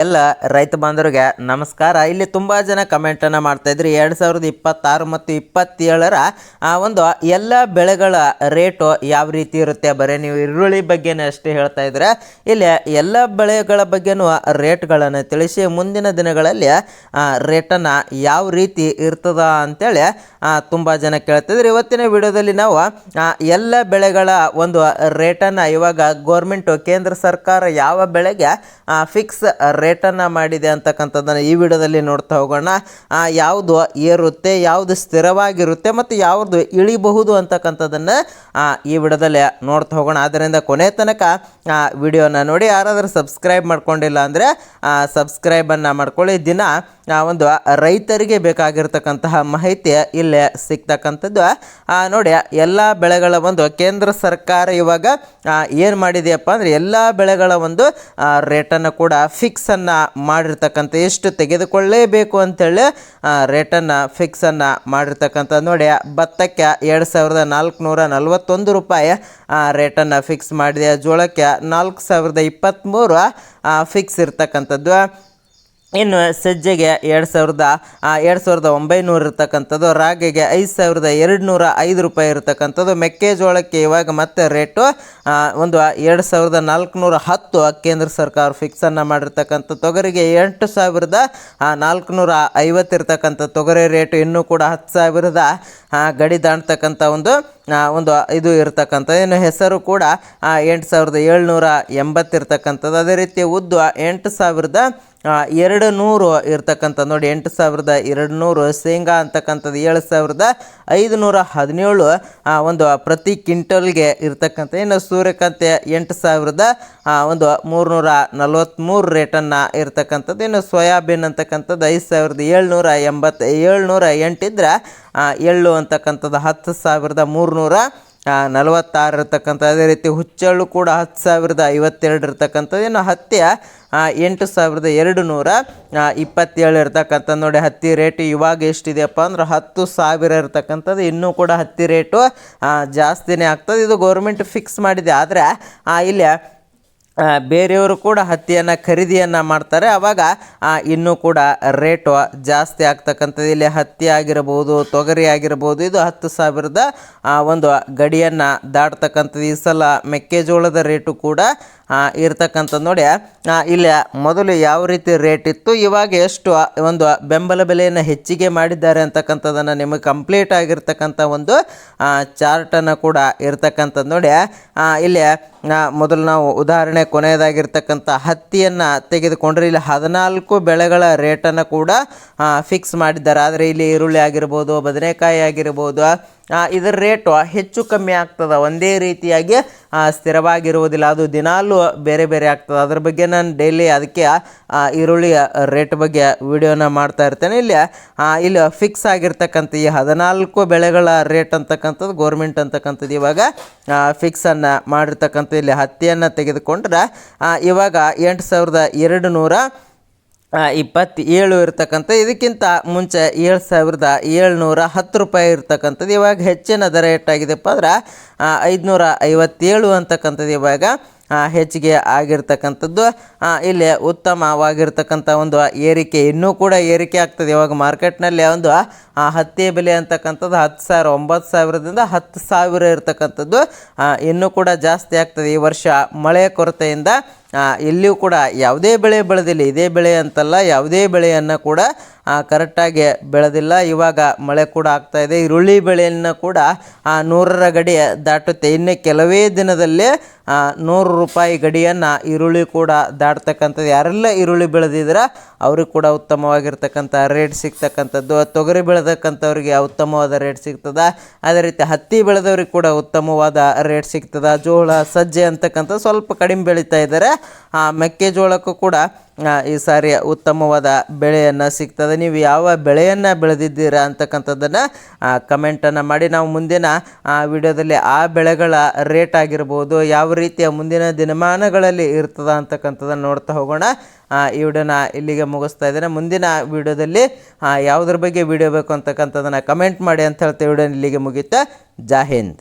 ಎಲ್ಲ ರೈತ ಬಾಂಧವರಿಗೆ ನಮಸ್ಕಾರ. ಇಲ್ಲಿ ತುಂಬ ಜನ ಕಮೆಂಟನ್ನು ಮಾಡ್ತಾಯಿದ್ರು 2026 ಮತ್ತು 27ರ ಒಂದು ಎಲ್ಲ ಬೆಳೆಗಳ ರೇಟು ಯಾವ ರೀತಿ ಇರುತ್ತೆ. ಬರೀ ನೀವು ಈರುಳ್ಳಿ ಬಗ್ಗೆನೇ ಅಷ್ಟೇ ಹೇಳ್ತಾ ಇದ್ರೆ ಇಲ್ಲಿ ಎಲ್ಲ ಬೆಳೆಗಳ ಬಗ್ಗೆನೂ ರೇಟ್ಗಳನ್ನು ತಿಳಿಸಿ ಮುಂದಿನ ದಿನಗಳಲ್ಲಿ ರೇಟನ್ನು ಯಾವ ರೀತಿ ಇರ್ತದ ಅಂತೇಳಿ ತುಂಬ ಜನ ಕೇಳ್ತಿದ್ರು. ಇವತ್ತಿನ ವಿಡಿಯೋದಲ್ಲಿ ನಾವು ಎಲ್ಲ ಬೆಳೆಗಳ ಒಂದು ರೇಟನ್ನು ಇವಾಗ ಗೋರ್ಮೆಂಟು ಕೇಂದ್ರ ಸರ್ಕಾರ ಯಾವ ಬೆಳೆಗೆ ಫಿಕ್ಸ್ ರೇಟನ್ನು ಮಾಡಿದೆ ಅಂತಕ್ಕಂಥದ್ದನ್ನು ಈ ವಿಡಿಯೋದಲ್ಲಿ ನೋಡ್ತಾ ಹೋಗೋಣ. ಯಾವುದು ಏರುತ್ತೆ, ಯಾವುದು ಸ್ಥಿರವಾಗಿರುತ್ತೆ ಮತ್ತು ಯಾವುದು ಇಳಿಬಹುದು ಅಂತಕ್ಕಂಥದ್ದನ್ನು ಈ ವಿಡಿಯೋದಲ್ಲಿ ನೋಡ್ತಾ ಹೋಗೋಣ. ಆದ್ದರಿಂದ ಕೊನೆ ತನಕ ವಿಡಿಯೋನ ನೋಡಿ. ಯಾರಾದರೂ ಸಬ್ಸ್ಕ್ರೈಬ್ ಮಾಡ್ಕೊಂಡಿಲ್ಲ ಅಂದರೆ ಸಬ್ಸ್ಕ್ರೈಬನ್ನು ಮಾಡ್ಕೊಳ್ಳಿ. ದಿನ ಒಂದು ರೈತರಿಗೆ ಬೇಕಾಗಿರ್ತಕ್ಕಂತಹ ಮಾಹಿತಿ ಇಲ್ಲೇ ಸಿಗ್ತಕ್ಕಂಥದ್ದು. ನೋಡಿ, ಎಲ್ಲ ಬೆಳೆಗಳ ಒಂದು ಕೇಂದ್ರ ಸರ್ಕಾರ ಇವಾಗ ಏನು ಮಾಡಿದೆಯಪ್ಪ ಅಂದರೆ ಎಲ್ಲ ಬೆಳೆಗಳ ಒಂದು ರೇಟನ್ನು ಕೂಡ ಫಿಕ್ಸನ್ನು ಮಾಡಿರ್ತಕ್ಕಂಥ, ಎಷ್ಟು ತೆಗೆದುಕೊಳ್ಳಲೇಬೇಕು ಅಂತೇಳಿ ರೇಟನ್ನು ಫಿಕ್ಸನ್ನು ಮಾಡಿರ್ತಕ್ಕಂಥದ್ದು. ನೋಡಿ, ಭತ್ತಕ್ಕೆ 2441 ರೂಪಾಯಿ ರೇಟನ್ನು ಫಿಕ್ಸ್ ಮಾಡಿದೆ. ಜೋಳಕ್ಕೆ 4023 ಫಿಕ್ಸ್ ಇರ್ತಕ್ಕಂಥದ್ದು. ಇನ್ನು ಸಜ್ಜೆಗೆ 2900 ಇರ್ತಕ್ಕಂಥದ್ದು. ರಾಗಿಗೆ 5205 ರೂಪಾಯಿ ಇರ್ತಕ್ಕಂಥದ್ದು. ಮೆಕ್ಕೆಜೋಳಕ್ಕೆ ಇವಾಗ ಮತ್ತೆ ರೇಟು ಒಂದು 2410 ಕೇಂದ್ರ ಸರ್ಕಾರ ಫಿಕ್ಸನ್ನು ಮಾಡಿರ್ತಕ್ಕಂಥ. ತೊಗರಿಗೆ 8450 ಇರ್ತಕ್ಕಂಥ ತೊಗರಿ ರೇಟು ಇನ್ನೂ ಕೂಡ 10,000 ಗಡಿ ದಾಣ್ತಕ್ಕಂಥ ಒಂದು ಇದು ಇರ್ತಕ್ಕಂಥ. ಇನ್ನು ಹೆಸರು ಕೂಡ 8780 ಇರ್ತಕ್ಕಂಥದ್ದು. ಅದೇ ರೀತಿ ಉದ್ದು 8200 ಇರ್ತಕ್ಕಂಥ. ನೋಡಿ, 8200. ಶೇಂಗಾ ಅಂತಕ್ಕಂಥದ್ದು 7517 ಒಂದು ಪ್ರತಿ ಕ್ವಿಂಟಲ್ಗೆ ಇರ್ತಕ್ಕಂಥ. ಇನ್ನು ಸೂರ್ಯಕಾಂತಿ 8343 ರೇಟನ್ನು ಇರ್ತಕ್ಕಂಥದ್ದು. ಇನ್ನು ಸೋಯಾಬೀನ್ ಅಂತಕ್ಕಂಥದ್ದು 5708 ಇದ್ರೆ ಎಳ್ಳು ಅಂತಕ್ಕಂಥದ್ದು 10,346 ಇರ್ತಕ್ಕಂಥ. ಅದೇ ರೀತಿ ಹುಚ್ಚೆಳ್ಳು ಕೂಡ 10,052 ಇರ್ತಕ್ಕಂಥದ್ದು. ಇನ್ನು ಹತ್ತಿ 8227 ಇರ್ತಕ್ಕಂಥ. ನೋಡಿ, ಹತ್ತಿ ರೇಟು ಇವಾಗ ಎಷ್ಟಿದೆಯಪ್ಪ ಅಂದ್ರೆ 10,000 ಇರ್ತಕ್ಕಂಥದ್ದು. ಇನ್ನೂ ಕೂಡ ಹತ್ತಿ ರೇಟು ಜಾಸ್ತಿನೇ ಆಗ್ತದೆ. ಇದು ಗೌರ್ಮೆಂಟ್ ಫಿಕ್ಸ್ ಮಾಡಿದೆ. ಆದರೆ ಇಲ್ಲಿ ಬೇರೆಯವರು ಕೂಡ ಹತ್ತಿಯನ್ನು ಖರೀದಿಯನ್ನು ಮಾಡ್ತಾರೆ. ಆವಾಗ ಇನ್ನೂ ಕೂಡ ರೇಟು ಜಾಸ್ತಿ ಆಗ್ತಕ್ಕಂಥದ್ದು. ಇಲ್ಲಿ ಹತ್ತಿ ಆಗಿರ್ಬೋದು, ತೊಗರಿ ಆಗಿರ್ಬೋದು, ಇದು 10,000 ಒಂದು ಗಡಿಯನ್ನು ದಾಟ್ತಕ್ಕಂಥದ್ದು. ಈ ಸಲ ಮೆಕ್ಕೆಜೋಳದ ರೇಟು ಕೂಡ ಇರ್ತಕ್ಕಂಥದ್ದು. ನೋಡಿ, ಇಲ್ಲಿ ಮೊದಲು ಯಾವ ರೀತಿ ರೇಟ್ ಇತ್ತು, ಇವಾಗ ಎಷ್ಟು ಒಂದು ಬೆಂಬಲ ಬೆಲೆಯನ್ನು ಹೆಚ್ಚಿಗೆ ಮಾಡಿದ್ದಾರೆ ಅಂತಕ್ಕಂಥದ್ದನ್ನು ನಿಮಗೆ ಕಂಪ್ಲೀಟ್ ಆಗಿರ್ತಕ್ಕಂಥ ಒಂದು ಚಾರ್ಟನ್ನು ಕೂಡ ಇರ್ತಕ್ಕಂಥದ್ದು. ನೋಡಿ, ಇಲ್ಲಿ ಮೊದಲು ನಾವು ಉದಾಹರಣೆ ಕೊನೆಯದಾಗಿರ್ತಕ್ಕಂಥ ಹತ್ತಿಯನ್ನು ತೆಗೆದುಕೊಂಡ್ರೆ ಇಲ್ಲಿ 14 ಬೆಳೆಗಳ ರೇಟನ್ನು ಕೂಡ ಫಿಕ್ಸ್ ಮಾಡಿದ್ದಾರೆ. ಆದರೆ ಇಲ್ಲಿ ಈರುಳ್ಳಿ ಆಗಿರ್ಬೋದು, ಬದನೆಕಾಯಿ ಆಗಿರ್ಬೋದು, ಇದರ ರೇಟು ಹೆಚ್ಚು ಕಮ್ಮಿ ಆಗ್ತದೆ. ಒಂದೇ ರೀತಿಯಾಗಿ ಸ್ಥಿರವಾಗಿರುವುದಿಲ್ಲ. ಅದು ದಿನಾಲೂ ಬೇರೆ ಬೇರೆ ಆಗ್ತದೆ. ಅದ್ರ ಬಗ್ಗೆ ನಾನು ಡೈಲಿ ಅದಕ್ಕೆ ಈರುಳ್ಳಿಯ ರೇಟ್ ಬಗ್ಗೆ ವಿಡಿಯೋನ ಮಾಡ್ತಾ ಇರ್ತೇನೆ. ಇಲ್ಲಿ ಫಿಕ್ಸ್ ಆಗಿರ್ತಕ್ಕಂಥ ಈ 14 ಬೆಳೆಗಳ ರೇಟ್ ಅಂತಕ್ಕಂಥದ್ದು ಗೌರ್ಮೆಂಟ್ ಅಂತಕ್ಕಂಥದ್ದು ಇವಾಗ ಫಿಕ್ಸನ್ನು ಮಾಡಿರ್ತಕ್ಕಂಥ. ಇಲ್ಲಿ ಹತ್ತಿಯನ್ನು ತೆಗೆದುಕೊಂಡ್ರೆ ಇವಾಗ 8227 ಇರ್ತಕ್ಕಂಥ. ಇದಕ್ಕಿಂತ ಮುಂಚೆ 7710 ರೂಪಾಯಿ ಇರ್ತಕ್ಕಂಥದ್ದು. ಇವಾಗ ಹೆಚ್ಚಿನ ದರ ಎಷ್ಟಾಗಿದೆಪ್ಪ ಅಂದ್ರೆ 557 ಅಂತಕ್ಕಂಥದ್ದು ಇವಾಗ ಹೆಚ್ಚಿಗೆ ಆಗಿರ್ತಕ್ಕಂಥದ್ದು. ಇಲ್ಲಿ ಉತ್ತಮವಾಗಿರ್ತಕ್ಕಂಥ ಒಂದು ಏರಿಕೆ, ಇನ್ನೂ ಕೂಡ ಏರಿಕೆ ಆಗ್ತದೆ. ಇವಾಗ ಮಾರ್ಕೆಟ್ನಲ್ಲಿ ಒಂದು ಹತ್ತಿ ಬೆಲೆ ಅಂತಕ್ಕಂಥದ್ದು 10,000 9,000ದಿಂದ 10,000 ಇರ್ತಕ್ಕಂಥದ್ದು. ಇನ್ನೂ ಕೂಡ ಜಾಸ್ತಿ ಆಗ್ತದೆ. ಈ ವರ್ಷ ಮಳೆಯ ಕೊರತೆಯಿಂದ ಎಲ್ಲಿಯೂ ಕೂಡ ಯಾವುದೇ ಬೆಳೆ ಬೆಳೆದಿಲ್ಲ. ಇದೇ ಬೆಳೆ ಅಂತಲ್ಲ, ಯಾವುದೇ ಬೆಳೆಯನ್ನು ಕೂಡ ಕರೆಕ್ಟಾಗಿ ಬೆಳೆದಿಲ್ಲ. ಇವಾಗ ಮಳೆ ಕೂಡ ಆಗ್ತಾಯಿದೆ. ಈರುಳ್ಳಿ ಬೆಳೆಯನ್ನು ಕೂಡ 100ರ ಗಡಿ ದಾಟುತ್ತೆ. ಇನ್ನು ಕೆಲವೇ ದಿನದಲ್ಲಿ 100 ರೂಪಾಯಿ ಗಡಿಯನ್ನು ಈರುಳ್ಳಿ ಕೂಡ ದಾಟ್ತಕ್ಕಂಥದ್ದು. ಯಾರೆಲ್ಲ ಈರುಳ್ಳಿ ಬೆಳೆದಿದ್ರೆ ಅವ್ರಿಗೆ ಕೂಡ ಉತ್ತಮವಾಗಿರ್ತಕ್ಕಂಥ ರೇಟ್ ಸಿಗ್ತಕ್ಕಂಥದ್ದು. ತೊಗರಿ ಬೆಳೆದಕ್ಕಂಥವ್ರಿಗೆ ಉತ್ತಮವಾದ ರೇಟ್ ಸಿಗ್ತದೆ. ಅದೇ ರೀತಿ ಹತ್ತಿ ಬೆಳೆದವ್ರಿಗೆ ಕೂಡ ಉತ್ತಮವಾದ ರೇಟ್ ಸಿಗ್ತದೆ. ಜೋಳ, ಸಜ್ಜೆ ಅಂತಕ್ಕಂಥ ಸ್ವಲ್ಪ ಕಡಿಮೆ ಬೆಳೀತಾ ಇದ್ದಾರೆ. ಮೆಕ್ಕೆಜೋಳಕ್ಕೂ ಕೂಡ ಈ ಸಾರಿ ಉತ್ತಮವಾದ ಬೆಳೆಯನ್ನು ಸಿಗ್ತದೆ. ನೀವು ಯಾವ ಬೆಳೆಯನ್ನು ಬೆಳೆದಿದ್ದೀರಾ ಅಂತಕ್ಕಂಥದ್ದನ್ನು ಕಮೆಂಟನ್ನು ಮಾಡಿ. ನಾವು ಮುಂದಿನ ವಿಡಿಯೋದಲ್ಲಿ ಆ ಬೆಳೆಗಳ ರೇಟ್ ಆಗಿರ್ಬೋದು, ಯಾವ ರೀತಿಯ ಮುಂದಿನ ದಿನಮಾನಗಳಲ್ಲಿ ಇರ್ತದ ಅಂತಕ್ಕಂಥದ್ದನ್ನು ನೋಡ್ತಾ ಹೋಗೋಣ. ಈ ವಿಡಿಯೋನ ಇಲ್ಲಿಗೆ ಮುಗಿಸ್ತಾ ಇದ್ದೇನೆ. ಮುಂದಿನ ವಿಡಿಯೋದಲ್ಲಿ ಯಾವುದ್ರ ಬಗ್ಗೆ ವಿಡಿಯೋ ಬೇಕು ಅಂತಕ್ಕಂಥದ್ದನ್ನು ಕಮೆಂಟ್ ಮಾಡಿ ಅಂತ ಹೇಳ್ತೀವಿ. ವಿಡಿಯೋನ ಇಲ್ಲಿಗೆ ಮುಗಿಯುತ್ತೆ. ಜೈ ಹಿಂದ್.